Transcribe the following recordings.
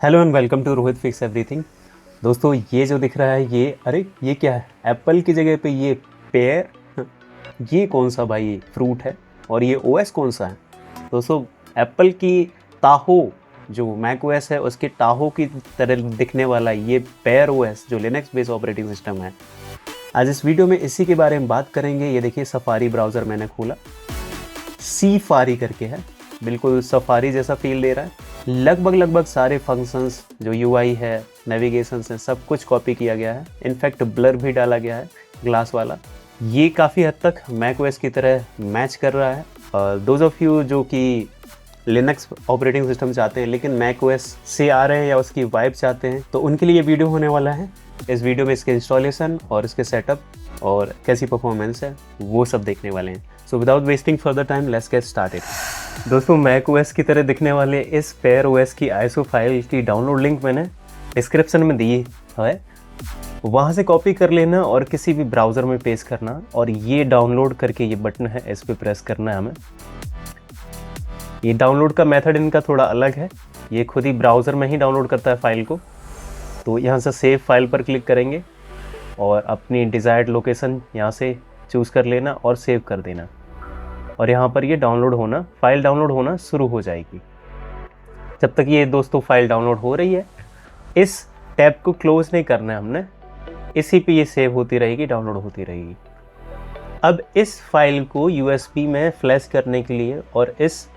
Hello and welcome to Rohit fix everything. दोस्तों ये जो दिख रहा है ये क्या है? एप्पल की जगह पे ये पेयर ये कौन सा भाई फ्रूट है? और ये ओएस कौन सा है? दोस्तों एप्पल की ताहो जो मैक ओएस है उसके ताहो की तरह दिखने वाला ये पेयर ओएस जो लिनक्स बेस्ड ऑपरेटिंग सिस्टम है। आज इस वीडियो में इसी के बारे में बात करेंगे। ये देखिए सफारी ब्राउज़र मैंने खोला, सीफारी करके है, बिल्कुल सफारी जैसा फील दे रहा है। लगभग सारे फंक्शंस जो यूआई है, नेविगेशन है, सब कुछ कॉपी किया गया है। इनफैक्ट ब्लर भी डाला गया है ग्लास वाला। ये काफ़ी हद तक मैकओएस की तरह मैच कर रहा है। दोज ऑफ यू जो कि लिनक्स ऑपरेटिंग सिस्टम चाहते हैं लेकिन मैकओएस से आ रहे हैं या उसकी वाइब चाहते हैं, तो उनके लिए ये वीडियो होने वाला है। इस वीडियो में इसके इंस्टॉलेशन और इसके सेटअप और कैसी परफॉर्मेंस है वो सब देखने वाले हैं। So without wasting further time let's get started. दोस्तों मैक ओएस की तरह दिखने वाले इस पेयर ओएस की आईएसओ फाइल की डाउनलोड लिंक मैंने डिस्क्रिप्शन में दी है, वहाँ से कॉपी कर लेना और किसी भी ब्राउज़र में पेस्ट करना। और ये डाउनलोड करके ये बटन है, इस पर प्रेस करना है हमें। ये डाउनलोड का मेथड इनका थोड़ा अलग है, ये खुद ही ब्राउज़र में ही डाउनलोड करता है फाइल को। तो यहाँ से सेव फाइल पर क्लिक करेंगे और अपनी डिज़ायर्ड लोकेशन यहाँ से चूज़ कर लेना और सेव कर देना। और यहाँ पर ये फाइल डाउनलोड होना शुरू हो जाएगी। जब तक ये दोस्तों फाइल डाउनलोड हो रही है, इस टैब को क्लोज नहीं करना है हमने, इसी पे ये सेव होती रहेगी, डाउनलोड होती रहेगी। अब इस फाइल को यूएसबी में फ्लैश करने के लिए और इस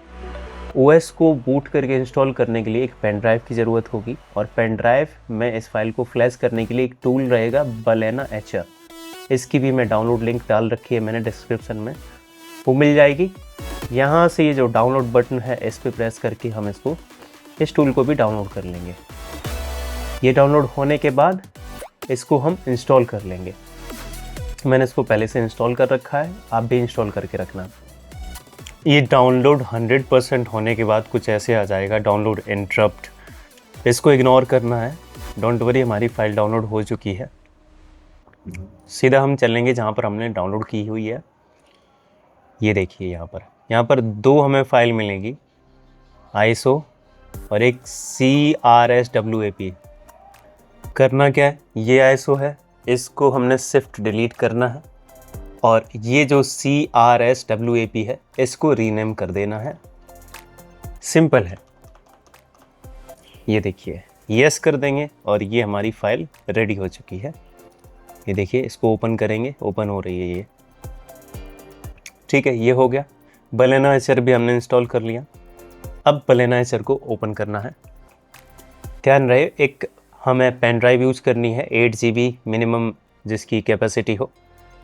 ओएस को बूट करके इंस्टॉल करने के लिए एक पेन ड्राइव की ज़रूरत होगी। और पेन ड्राइव में इस फाइल को फ्लैश करने के लिए एक टूल रहेगा बलेना एचर। इसकी भी मैं डाउनलोड लिंक डाल रखी है मैंने डिस्क्रिप्शन में, वो मिल जाएगी। यहाँ से ये जो डाउनलोड बटन है इस पर प्रेस करके हम इस टूल को भी डाउनलोड कर लेंगे। ये डाउनलोड होने के बाद इसको हम इंस्टॉल कर लेंगे। मैंने इसको पहले से इंस्टॉल कर रखा है, आप भी इंस्टॉल करके रखना। ये डाउनलोड 100% होने के बाद कुछ ऐसे आ जाएगा, डाउनलोड इंटरप्ट। इसको इग्नोर करना है, डोंट वरी, हमारी फाइल डाउनलोड हो चुकी है। सीधा हम चलेंगे जहाँ पर हमने डाउनलोड की हुई है। ये देखिए यहाँ पर दो हमें फाइल मिलेंगी, आईएसओ और एक CRSWAP। करना क्या है, ये आईएसओ है, इसको हमने शिफ्ट डिलीट करना है। और ये जो CRSWAP है इसको रीनेम कर देना है। सिंपल है, ये देखिए यस कर देंगे और ये हमारी फाइल रेडी हो चुकी है। ये देखिए, इसको ओपन करेंगे, ओपन हो रही है ये। ठीक है, ये हो गया। बलेना एचर भी हमने इंस्टॉल कर लिया। अब बलेना एचर को ओपन करना है। ध्यान रहे, एक हमें पेन ड्राइव यूज़ करनी है 8 GB मिनिमम जिसकी कैपेसिटी हो,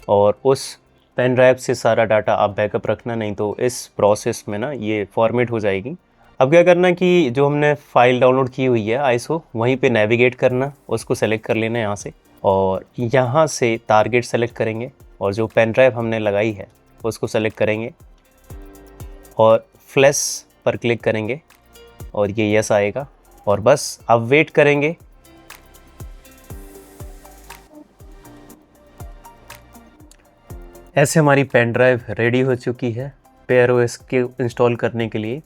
और उस पेन ड्राइव से सारा डाटा आप बैकअप रखना, नहीं तो इस प्रोसेस में ना ये फॉर्मेट हो जाएगी। अब क्या करना कि जो हमने फाइल डाउनलोड की हुई है आईएसओ, वहीं पे नेविगेट करना, उसको सेलेक्ट कर लेना यहाँ से, और यहाँ से टारगेट सेलेक्ट करेंगे और जो पेन ड्राइव हमने लगाई है उसको सेलेक्ट करेंगे और फ्लैश पर क्लिक करेंगे और ये यस आएगा। और बस अब वेट करेंगे। ऐसे हमारी पेन ड्राइव रेडी हो चुकी है पेयर ओएस के इंस्टॉल करने के लिए।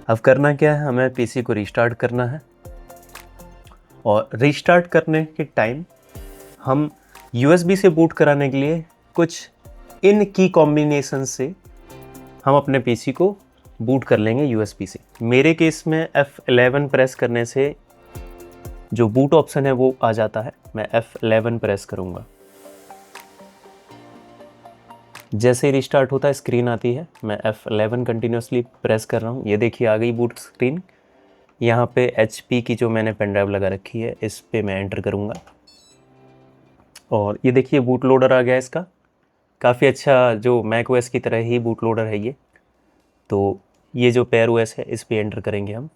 अब करना क्या है, हमें पीसी को रीस्टार्ट करना है। और रीस्टार्ट करने के टाइम हम यूएसबी से बूट कराने के लिए कुछ इन की कॉम्बिनेशन से हम अपने पीसी को बूट कर लेंगे यूएसबी से। मेरे केस में F11 प्रेस करने से जो बूट ऑप्शन है वो आ जाता है। मैं F11 प्रेस करूँगा, जैसे ही रिस्टार्ट होता है स्क्रीन आती है। मैं F11 कंटिन्यूसली प्रेस कर रहा हूँ, ये देखिए आ गई बूट स्क्रीन। यहाँ पे HP की जो मैंने पेन ड्राइव लगा रखी है इस पे मैं एंटर करूँगा और ये देखिए बूट लोडर आ गया इसका। काफ़ी अच्छा, जो मैक ओएस की तरह ही बूट लोडर है ये। तो ये जो पेयर ओएस है इस पे एंटर करेंगे हम।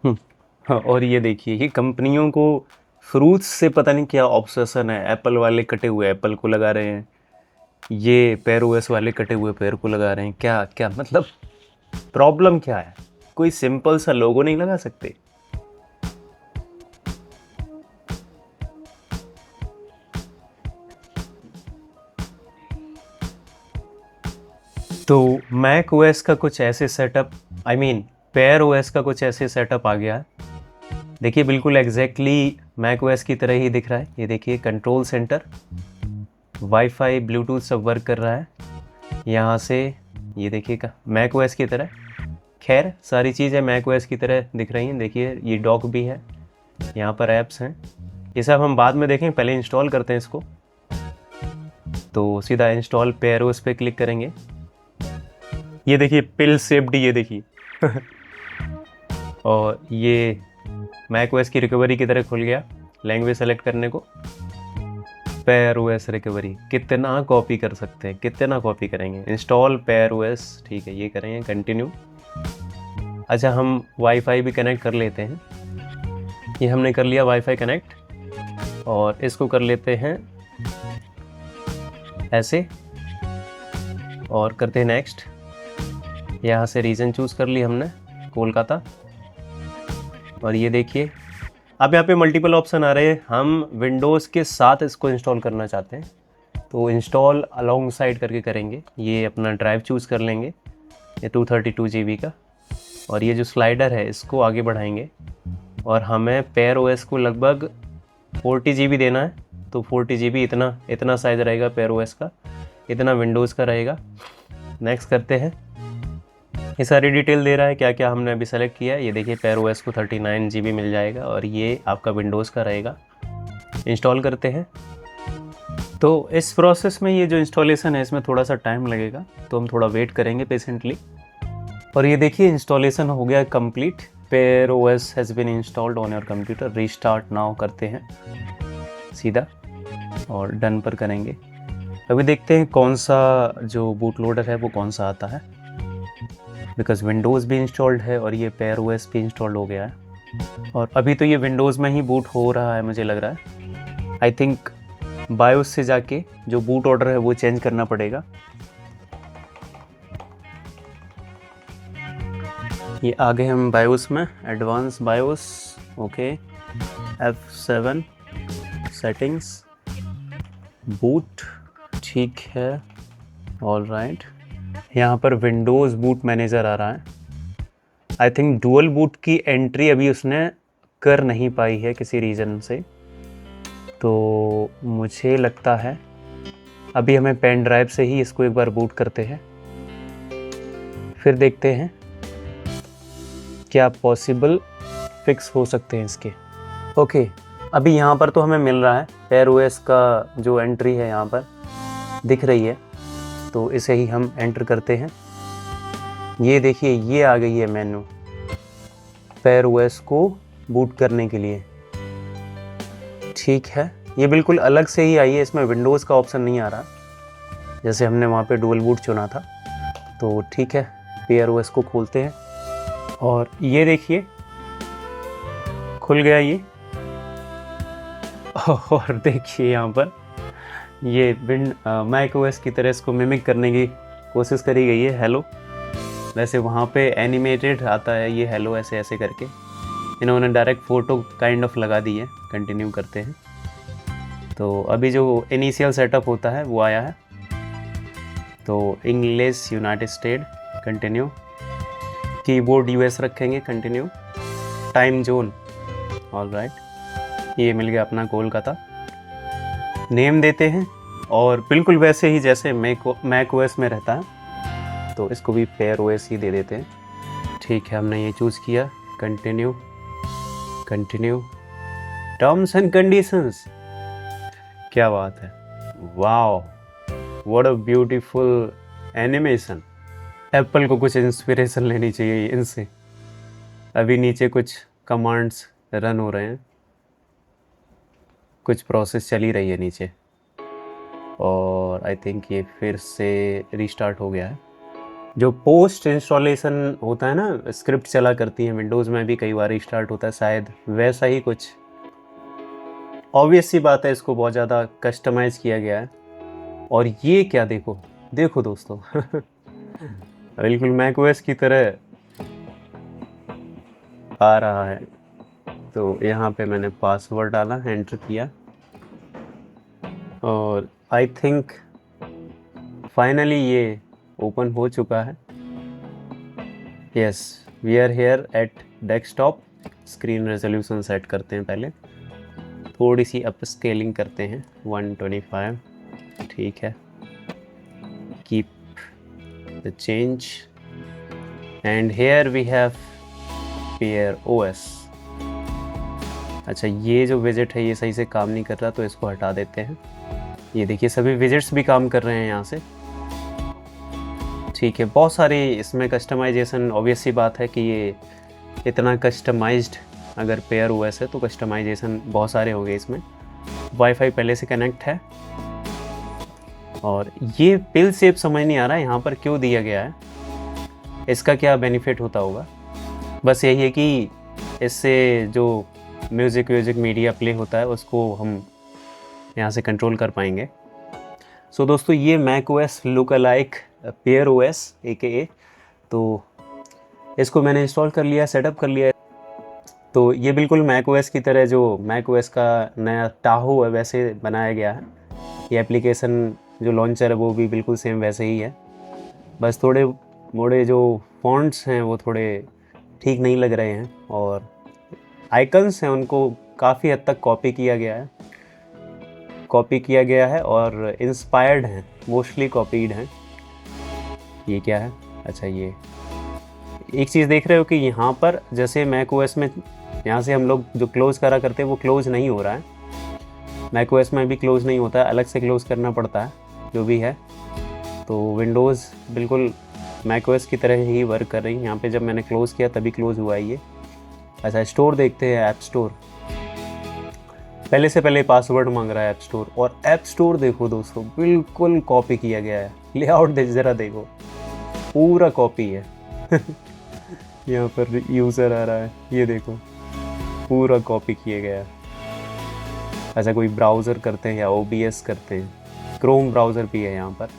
हाँ, और ये देखिए, ये कंपनियों को फ्रूट्स से पता नहीं क्या ऑब्सेशन है। एप्पल वाले कटे हुए एप्पल को लगा रहे हैं, ये पेयर ओएस वाले कटे हुए पेयर को लगा रहे हैं। क्या क्या मतलब, प्रॉब्लम क्या है? कोई सिंपल सा लोगो नहीं लगा सकते? तो मैक ओएस का कुछ ऐसे सेटअप, पेयर ओएस का कुछ ऐसे सेटअप आ गया है देखिए बिल्कुल एग्जैक्टली मैक ओएस की तरह ही दिख रहा है। ये देखिए कंट्रोल सेंटर, वाईफाई ब्लूटूथ सब वर्क कर रहा है यहाँ से। ये देखिएगा मैक ओएस की तरह। खैर सारी चीज़ें मैक ओएस की तरह दिख रही हैं। देखिए ये डॉक भी है, यहाँ पर ऐप्स हैं, ये सब हम बाद में देखें, पहले इंस्टॉल करते हैं इसको। तो सीधा इंस्टॉल पेयर ओएस पे क्लिक करेंगे। ये देखिए पिल सेफ्ड, ये देखिए और ये मैक ओएस की रिकवरी की तरह खुल गया। लैंग्वेज सेलेक्ट करने को, पेयर ओएस रिकवरी। कितना कॉपी कर सकते हैं, कितना कॉपी करेंगे। इंस्टॉल पेयर ओएस, ठीक है ये करेंगे, कंटिन्यू। अच्छा हम वाईफाई भी कनेक्ट कर लेते हैं। ये हमने कर लिया वाईफाई कनेक्ट, और इसको कर लेते हैं ऐसे और करते हैं नेक्स्ट। यहाँ से रीजन चूज़ कर ली हमने, कोलकाता। और ये देखिए अब यहाँ पे मल्टीपल ऑप्शन आ रहे हैं। हम विंडोज़ के साथ इसको इंस्टॉल करना चाहते हैं, तो इंस्टॉल अलोंग साइड करके करेंगे। ये अपना ड्राइव चूज़ कर लेंगे, ये 232 GB का। और ये जो स्लाइडर है इसको आगे बढ़ाएंगे, और हमें पेयर ओएस को लगभग 40 GB देना है। तो 40 GB इतना साइज़ रहेगा पेयर ओएस का, इतना विंडोज़ का रहेगा। नेक्स्ट करते हैं। ये सारी डिटेल दे रहा है क्या क्या हमने अभी सेलेक्ट किया है। ये देखिए पेयर ओएस को 39 GB मिल जाएगा, और ये आपका विंडोज़ का रहेगा। इंस्टॉल करते हैं। तो इस प्रोसेस में ये जो इंस्टॉलेशन है इसमें थोड़ा सा टाइम लगेगा, तो हम थोड़ा वेट करेंगे पेशेंटली। और ये देखिए इंस्टॉलेशन हो गया complete. Pear OS has been installed on your computer, restart now करते हैं सीधा, और डन पर करेंगे। अभी देखते हैं कौन सा जो बूट लोडर है वो कौन सा आता है, बिकॉज विंडोज़ भी इंस्टॉल्ड है और ये पेयर ओएस भी इंस्टॉल्ड हो गया है। और अभी तो ये विंडोज़ में ही बूट हो रहा है मुझे लग रहा है। आई थिंक बायोस से जाके जो बूट ऑर्डर है वो चेंज करना पड़ेगा। ये आगे हम बायोस में, advance BIOS, okay, F7 settings, boot, ठीक है, ऑल राइट। यहाँ पर विंडोज़ बूट मैनेजर आ रहा है। आई थिंक डुअल बूट की एंट्री अभी उसने कर नहीं पाई है किसी रीज़न से, तो मुझे लगता है अभी हमें पेन ड्राइव से ही इसको एक बार बूट करते हैं, फिर देखते हैं क्या पॉसिबल फिक्स हो सकते हैं इसके। ओके अभी यहाँ पर तो हमें मिल रहा है पेयर ओएस का जो एंट्री है यहाँ पर दिख रही है, तो इसे ही हम एंटर करते हैं। ये देखिए ये आ गई है मेनू पेयर ओएस को बूट करने के लिए। ठीक है, ये बिल्कुल अलग से ही आई है, इसमें विंडोज़ का ऑप्शन नहीं आ रहा जैसे हमने वहाँ पे डुअल बूट चुना था। तो ठीक है, पेयर ओएस को खोलते हैं, और ये देखिए खुल गया ये। और देखिए यहाँ पर ये मैक ओएस की तरह इसको मिमिक करने की कोशिश करी गई है, हेलो। वैसे वहाँ पे एनिमेटेड आता है ये हेलो ऐसे ऐसे करके, इन्होंने डायरेक्ट फ़ोटो काइंड ऑफ लगा दी है। कंटिन्यू करते हैं। तो अभी जो इनिशियल सेटअप होता है वो आया है, तो English United State, continue. Keyboard US रखेंगे, continue. Time zone, all right. ये मिल गया अपना कोलकाता। नेम देते हैं, और बिल्कुल वैसे ही जैसे मैक ओएस में रहता है, तो इसको भी पेयर ओएस ही दे देते हैं। ठीक है, हमने ये चूज़ किया, continue continue. Terms and conditions, क्या बात है, wow what a beautiful animation. Apple को कुछ इंस्पिरेशन लेनी चाहिए इनसे। अभी नीचे कुछ कमांड्स रन हो रहे हैं, कुछ प्रोसेस चली रही है नीचे, और आई थिंक ये फिर से रीस्टार्ट हो गया है। जो पोस्ट इंस्टॉलेशन होता है ना, स्क्रिप्ट चला करती है विंडोज़ में भी कई बार रीस्टार्ट होता है, शायद वैसा ही कुछ। ऑब्वियस सी बात है, इसको बहुत ज़्यादा कस्टमाइज किया गया है। और ये क्या, देखो देखो दोस्तों बिल्कुल मैक ओएस की तरह आ रहा है। तो यहाँ पे मैंने पासवर्ड डाला, एंटर किया, और आई थिंक फाइनली ये ओपन हो चुका है। Yes, we are here at desktop. Screen resolution set करते हैं पहले, थोड़ी सी अप स्केलिंग करते हैं 125, ठीक है। Keep the change and here we have Pear OS. अच्छा, ये जो विजेट है ये सही से काम नहीं कर रहा, तो इसको हटा देते हैं। ये देखिए सभी विजेट्स भी काम कर रहे हैं यहाँ से, ठीक है। बहुत सारी इसमें कस्टमाइजेशन, ऑब्वियस सी बात है कि ये इतना कस्टमाइज्ड अगर पेयर ओएस है तो कस्टमाइजेशन बहुत सारे हो गए इसमें। वाईफाई पहले से कनेक्ट है, और ये पिल शेप समझ नहीं आ रहा है यहाँ पर क्यों दिया गया है, इसका क्या बेनिफिट होता होगा। बस यही है कि इससे जो म्यूज़िक मीडिया प्ले होता है उसको हम यहाँ से कंट्रोल कर पाएंगे। सो दोस्तों, ये Mac OS look alike Pear OS AKA, तो इसको मैंने इंस्टॉल कर लिया, सेटअप कर लिया। तो ये बिल्कुल मैक ओएस की तरह, जो मैक ओएस का नया टाहो है वैसे बनाया गया है। ये एप्लीकेशन जो लॉन्चर है वो भी बिल्कुल सेम वैसे ही है, बस थोड़े मोड़े जो फॉन्ट्स हैं वो थोड़े ठीक नहीं लग रहे हैं, और आइकन्स हैं उनको काफ़ी हद तक कॉपी किया गया है और इंस्पायर्ड हैं, मोस्टली कॉपीड हैं। ये क्या है? अच्छा, ये एक चीज़ देख रहे हो कि यहाँ पर जैसे मैक ओएस में यहाँ से हम लोग जो क्लोज़ करा करते हैं वो क्लोज़ नहीं हो रहा है, मैक ओएस में भी क्लोज़ नहीं होता है, अलग से क्लोज़ करना पड़ता है जो भी है। तो विंडोज़ बिल्कुल मैक ओएस की तरह ही वर्क कर रही है। यहाँ पे जब मैंने क्लोज़ किया तभी क्लोज़ हुआ है ये। अच्छा, स्टोर देखते हैं, ऐप स्टोर। पहले पासवर्ड मांग रहा है ऐप स्टोर, और ऐप स्टोर देखो दोस्तों बिल्कुल कॉपी किया गया है। लेआउट ज़रा देखो, पूरा कॉपी है। यहाँ पर यूज़र आ रहा है, ये देखो पूरा कॉपी किया गया है। अच्छा, कोई ब्राउज़र करते हैं या OBS करते हैं, क्रोम ब्राउज़र भी है यहाँ पर,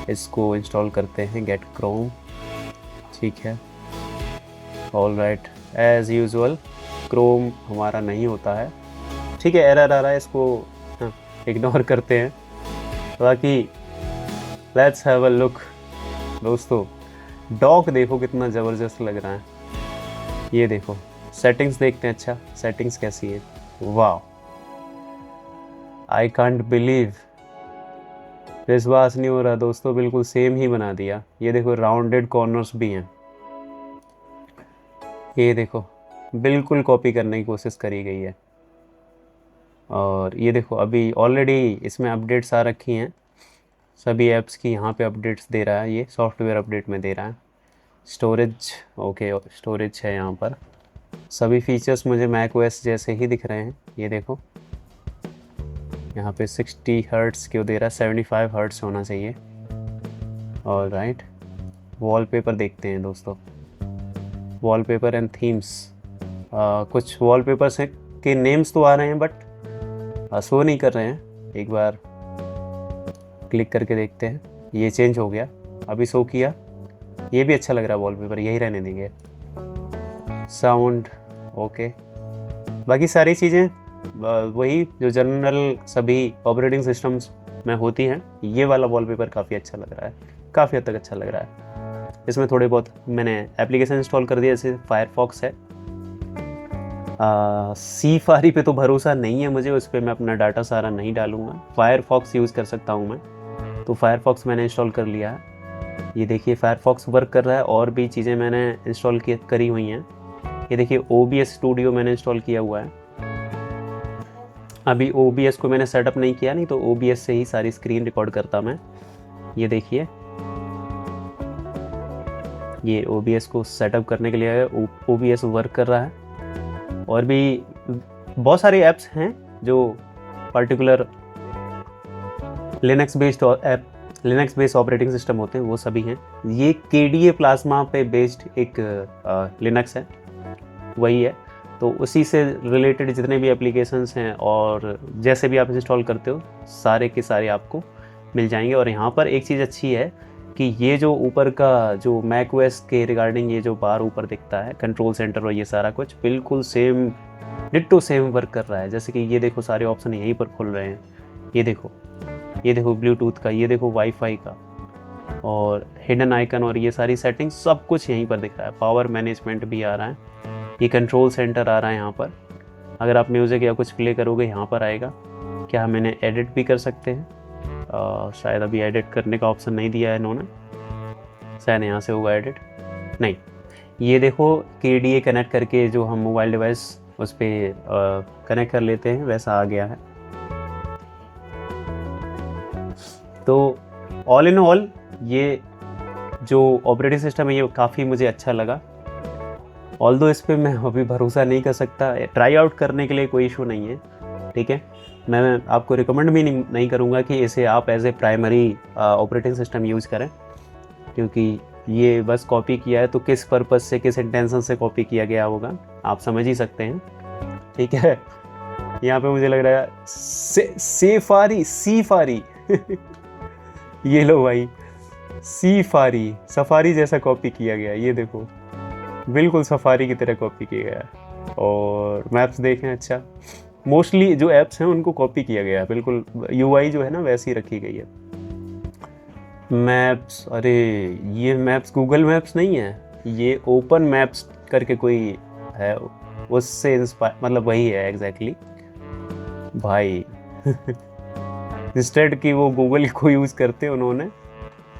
इसको इंस्टॉल करते हैं, गेट क्रोम, ठीक है। All right, as usual Chrome हमारा नहीं होता है, ठीक है। एरर आ रहा है, इसको इग्नोर करते हैं। बाकी लेट्स हैव अ लुक। दोस्तों, डॉक देखो कितना ज़बरदस्त लग रहा है, ये देखो। सेटिंग्स देखते हैं। अच्छा, सेटिंग्स कैसी है? वाह, आई कांट बिलीव, विश्वास नहीं हो रहा दोस्तों, बिल्कुल सेम ही बना दिया। ये देखो राउंडेड कॉर्नर्स भी हैं, ये देखो बिल्कुल कॉपी करने की कोशिश करी गई है। और ये देखो अभी ऑलरेडी इसमें अपडेट्स आ रखी हैं सभी ऐप्स की, यहाँ पे अपडेट्स दे रहा है, ये सॉफ्टवेयर अपडेट में दे रहा है। स्टोरेज, ओके, स्टोरेज है यहाँ पर। सभी फीचर्स मुझे मैक ओएस जैसे ही दिख रहे हैं। ये देखो यहाँ पे 60 हर्ट्स क्यों दे रहा है, 75 हर्ट्स होना चाहिए। ऑल राइट, वॉलपेपर देखते हैं दोस्तों, वॉलपेपर एंड थीम्स। कुछ वॉलपेपर्स हैं के नेम्स तो आ रहे हैं बट शो नहीं कर रहे हैं। एक बार क्लिक करके देखते हैं, ये चेंज हो गया, अभी शो किया। ये भी अच्छा लग रहा है वॉलपेपर, यही रहने देंगे। साउंड ओके, बाकी सारी चीज़ें वही जो जनरल सभी ऑपरेटिंग सिस्टम्स में होती हैं। ये वाला वॉलपेपर काफ़ी अच्छा लग रहा है, काफ़ी हद तक अच्छा लग रहा है। इसमें थोड़े बहुत मैंने एप्लीकेशन इंस्टॉल कर दिया, जैसे फायरफॉक्स है। Safari पे तो भरोसा नहीं है मुझे, उस पर मैं अपना डाटा सारा नहीं डालूंगा। फायरफॉक्स यूज़ कर सकता हूँ मैं, तो फायरफॉक्स मैंने इंस्टॉल कर लिया है। ये देखिए फायरफॉक्स वर्क कर रहा है, और भी चीज़ें मैंने इंस्टॉल करी हुई हैं। ये देखिए OBS स्टूडियो मैंने इंस्टॉल किया हुआ है। अभी OBS को मैंने सेटअप नहीं किया, नहीं तो OBS से ही सारी स्क्रीन रिकॉर्ड करता मैं। ये देखिए, ये OBS को सेटअप करने के लिए OBS वर्क कर रहा है। और भी बहुत सारे ऐप्स हैं जो particular Linux based operating system होते हैं, वो सभी हैं। ये KDE प्लाज्मा पे बेस्ड एक लिनक्स है, वही है। तो उसी से रिलेटेड जितने भी एप्लीकेशंस हैं और जैसे भी आप इंस्टॉल करते हो, सारे के सारे आपको मिल जाएंगे। और यहाँ पर एक चीज़ अच्छी है कि ये जो ऊपर का जो मैक ओएस के रिगार्डिंग ये जो बार ऊपर दिखता है, कंट्रोल सेंटर और ये सारा कुछ बिल्कुल सेम डिट्टो सेम वर्क कर रहा है। जैसे कि ये देखो सारे ऑप्शन यहीं पर खुल रहे हैं। ये देखो ब्लूटूथ का, ये देखो वाईफाई का, और हिडन आइकन और ये सारी सेटिंग्स सब कुछ यहीं पर दिख रहा है। पावर मैनेजमेंट भी आ रहा है, ये कंट्रोल सेंटर आ रहा है यहाँ पर। अगर आप म्यूज़िक या कुछ प्ले करोगे यहाँ पर आएगा। क्या हम इन्हें एडिट भी कर सकते हैं? शायद अभी एडिट करने का ऑप्शन नहीं दिया है इन्होंने, शायद यहाँ से होगा एडिट। नहीं, ये देखो KDA कनेक्ट करके जो हम मोबाइल डिवाइस उस पर कनेक्ट कर लेते हैं वैसा आ गया है। तो ऑल इन ऑल ये जो ऑपरेटिंग सिस्टम है ये काफ़ी मुझे अच्छा लगा। ऑल्दो इस पर मैं अभी भरोसा नहीं कर सकता, ट्राई आउट करने के लिए कोई इशू नहीं है, ठीक है। मैं आपको रिकमेंड भी नहीं करूँगा कि इसे आप as a primary operating system use करें, क्योंकि ये बस कॉपी किया है तो किस पर्पज़ से, किस इंटेंशन से कॉपी किया गया होगा आप समझ ही सकते हैं, ठीक है। यहाँ पे मुझे लग रहा है सीफारी ये लो भाई, सीफारी सफारी जैसा कॉपी किया गया, ये देखो बिल्कुल सफारी की तरह कॉपी किया गया। और मैप्स देखें, अच्छा मोस्टली जो ऐप्स हैं उनको कॉपी किया गया है, बिल्कुल UI जो है ना वैसी रखी गई है। मैप्स, अरे ये मैप्स गूगल मैप्स नहीं है, ये ओपन मैप्स करके कोई है, उससे इंस्पायर, मतलब वही है एग्जैक्टली भाई इंस्टेड कि वो गूगल को यूज़ करते उन्होंने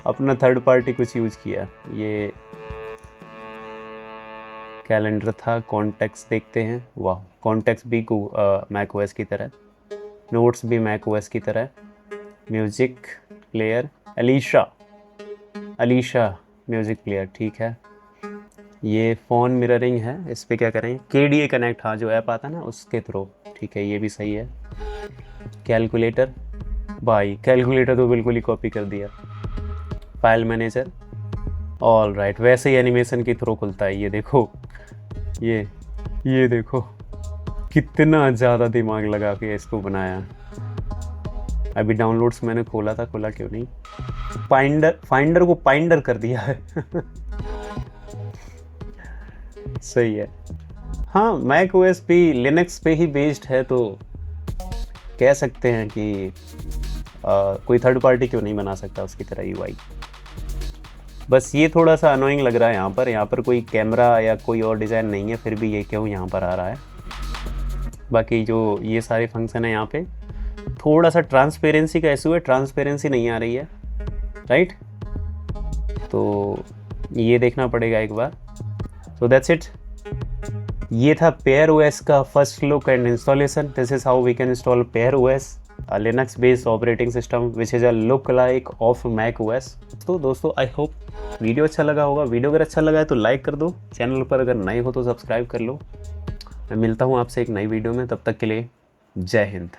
अपना थर्ड पार्टी कुछ यूज़ किया। ये कैलेंडर था, कॉन्टेक्ट्स देखते हैं, वाह कॉन्टेक्ट्स भी मैक OS की तरह, नोट्स भी मैक OS की तरह, music player Alisha music player, ठीक है। ये फ़ोन मिररिंग है, इस पर क्या करें, KDA कनेक्ट, हाँ जो ऐप आता है ना उसके थ्रू, ठीक है ये भी सही है। कैलकुलेटर, भाई कैलकुलेटर तो बिल्कुल ही कॉपी कर दिया। फाइल मैनेजर, ऑल राइट, वैसे ही एनिमेशन के थ्रू खुलता है, ये देखो ये देखो कितना ज़्यादा दिमाग लगा के इसको बनाया। अभी डाउनलोड्स मैंने खोला था, खोला क्यों नहीं, फाइंडर को पाइंडर कर दिया है सही है। हाँ मैक OS भी लिनक्स पे ही बेस्ड है, तो कह सकते हैं कि कोई थर्ड पार्टी क्यों नहीं बना सकता उसकी तरह UI। बस ये थोड़ा सा अनोइंग लग रहा है यहाँ पर कोई कैमरा या कोई और डिज़ाइन नहीं है, फिर भी ये क्यों यहाँ पर आ रहा है। बाकी जो ये सारे फंक्शन है यहाँ पे, थोड़ा सा ट्रांसपेरेंसी का इशू है, ट्रांसपेरेंसी नहीं आ रही है, राइट, तो ये देखना पड़ेगा एक बार। सो दैट्स इट, ये था पेयर OS का first look and installation. This is how we can install Pear OS, a Linux based operating system which is a look-alike of Mac OS। तो दोस्तों आई होप वीडियो अच्छा लगा होगा। Video अगर अच्छा लगा है तो लाइक कर दो, चैनल पर अगर नए हो तो सब्सक्राइब कर लो। मैं मिलता हूँ आपसे एक नई वीडियो में, तब तक के लिए जय हिंद।